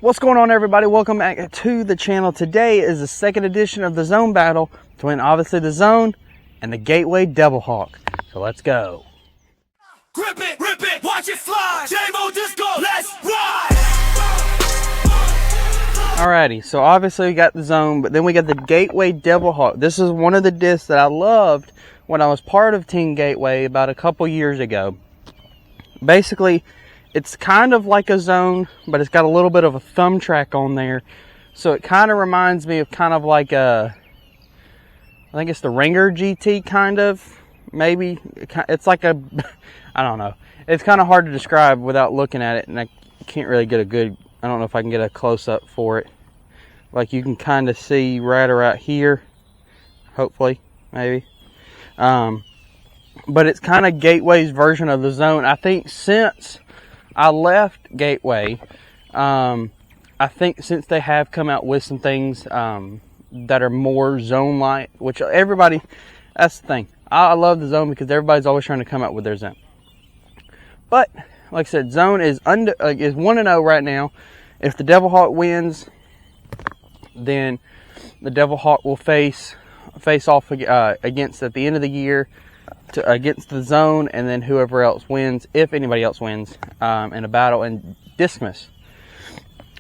What's going on, everybody? Welcome back to the channel. Today is the second edition of the zone battle between obviously the zone and the Gateway Devil Hawk. So let's go. Grip it, rip it, watch it fly. J-Mo Disco, let's ride. Alrighty, so obviously we got the zone, but then we got the Gateway Devil Hawk. This is one of the discs that I loved when I was part of Team Gateway about a couple years ago. Basically, it's kind of like a zone, but it's got a little bit of a thumb track on there. So it kind of reminds me of kind of like I think it's the Ringer GT kind of, maybe. It's like a, I don't know. It's kind of hard to describe without looking at it, and I can't really get a good, I don't know if I can get a close-up for it. Like you can kind of see right around here, hopefully, maybe. But it's kind of Gateway's version of the zone. I think since I left Gateway, I think since they have come out with some things that are more zone-like, which everybody, that's the thing. I love the zone because everybody's always trying to come out with their zone. But, like I said, zone is 1-0 right now. If the Devil Hawk wins, then the Devil Hawk will face off against at the end of the year against the zone, and then whoever else wins, if anybody else wins, in a battle in Discmas.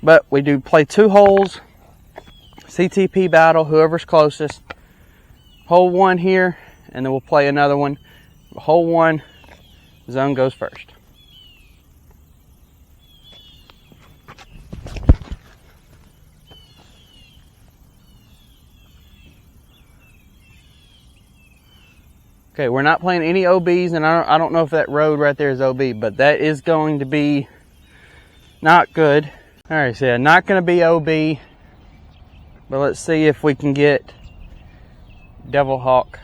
But we do play 2 holes, CTP battle, whoever's closest. Hole 1 here, and then we'll play another one. Hole 1, zone goes first. Okay, we're not playing any OBs, and I don't know if that road right there is OB, but that is going to be not good. All right, so yeah, not going to be OB, but let's see if we can get Devil Hawk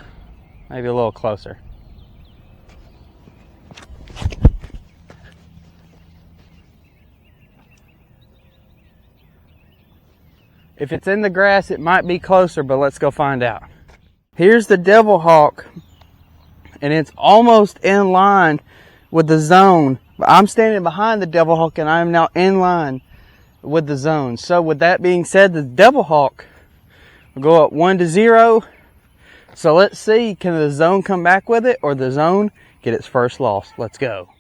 maybe a little closer. If it's in the grass, it might be closer, but let's go find out. Here's the Devil Hawk, and it's almost in line with the zone. I'm standing behind the Devil Hawk, and I am now in line with the zone. So with that being said, the Devil Hawk will go up 1-0. So let's see, can the zone come back with it, or the zone get its first loss? Let's go.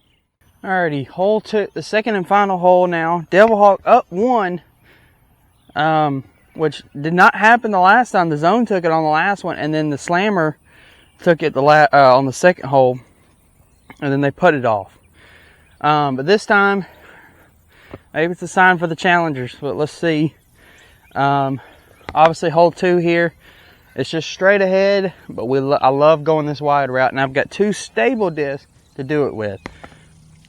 Alrighty, hole 2, the second and final hole now. Devil Hawk up 1, which did not happen the last time. The zone took it on the last one, and then the slammer took it on the second hole, and then they put it off. But this time, maybe it's a sign for the challengers, but let's see. Obviously, hole 2 here, it's just straight ahead, but I love going this wide route, and I've got 2 stable discs to do it with.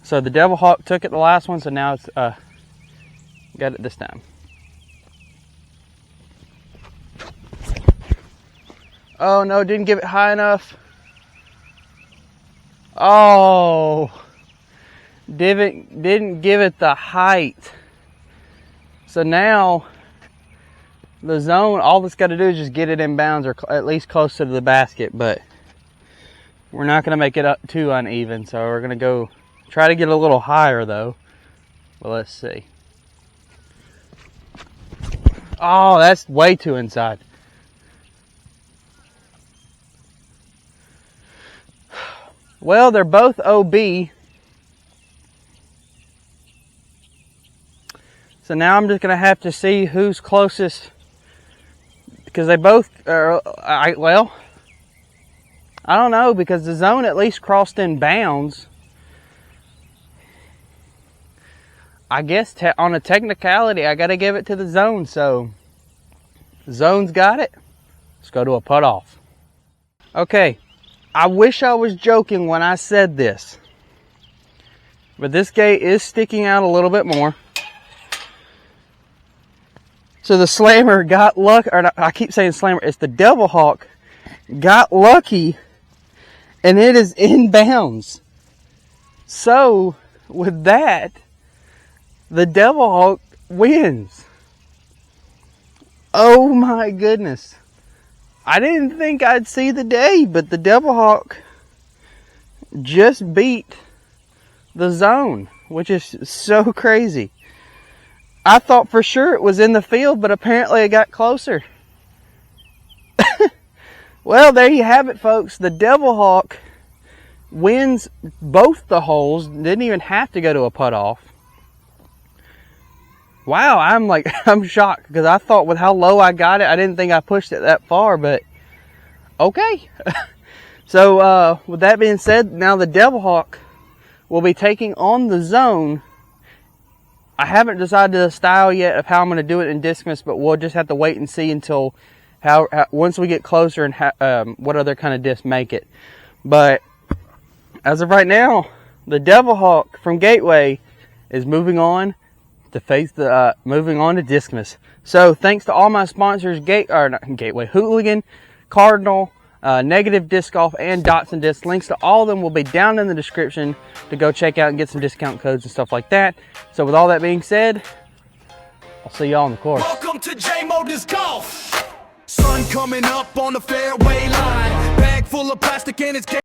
So the Devil Hawk took it the last one, so now it's got it this time. Oh no, didn't give it high enough. Oh, didn't give it the height. So now the zone, all it's got to do is just get it in bounds, or at least close to the basket, but we're not going to make it up too uneven. So we're going to go try to get a little higher though. Well, let's see. Oh, that's way too inside. Well, they're both OB. So now I'm just going to have to see who's closest, because they both are, well, I don't know, because the zone at least crossed in bounds. I guess on a technicality, I got to give it to the zone. So zone's got it. Let's go to a putt off. Okay. I wish I was joking when I said this, but this gate is sticking out a little bit more. So the slammer got lucky, or I keep saying slammer, it's the Devil Hawk got lucky, and it is in bounds. So with that, the Devil Hawk wins. Oh my goodness. I didn't think I'd see the day, but the Devil Hawk just beat the zone, which is so crazy. I thought for sure it was in the field, but apparently it got closer. Well, there you have it, folks. The Devil Hawk wins both the holes. Didn't even have to go to a putt off. Wow, I'm shocked because I thought with how low I got it, I didn't think I pushed it that far, but okay. So with that being said, now the Devil Hawk will be taking on the Zone. I haven't decided the style yet of how I'm going to do it in Discmas, but we'll just have to wait and see until once we get closer and what other kind of disc make it. But as of right now, the Devil Hawk from Gateway is moving on to Discmas. So thanks to all my sponsors, Hooligan, Cardinal, Negative Disc Golf, and Dotson Disc. Links to all of them will be down in the description to go check out and get some discount codes and stuff like that. So with all that being said, I'll see y'all on the course. Welcome to J-Mo Disc Golf. Sun coming up on the fairway line. Bag full of plastic and it's